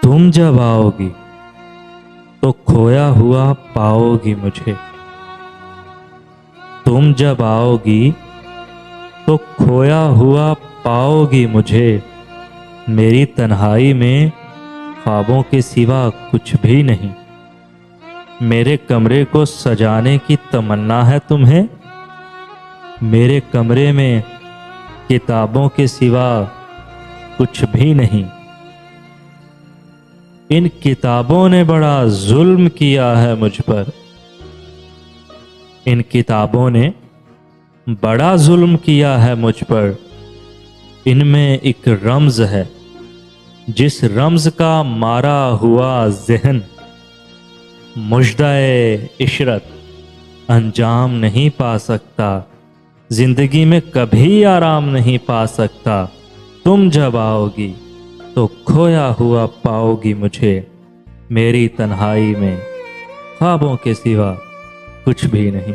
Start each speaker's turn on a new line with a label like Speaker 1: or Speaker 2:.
Speaker 1: तुम जब आओगी तो खोया हुआ पाओगी मुझे। तुम जब आओगी तो खोया हुआ पाओगी मुझे। मेरी तन्हाई में ख्वाबों के सिवा कुछ भी नहीं। मेरे कमरे को सजाने की तमन्ना है तुम्हें। मेरे कमरे में किताबों के सिवा कुछ भी नहीं। इन किताबों ने बड़ा जुल्म किया है मुझ पर। इन किताबों ने बड़ा जुल्म किया है मुझ पर। इनमें एक रम्ज है, जिस रम्ज का मारा हुआ ज़हन मुजदाए इशरत अंजाम नहीं पा सकता, जिंदगी में कभी आराम नहीं पा सकता। तुम जब आओगी तो खोया हुआ पाओगी मुझे। मेरी तन्हाई में ख्वाबों के सिवा कुछ भी नहीं।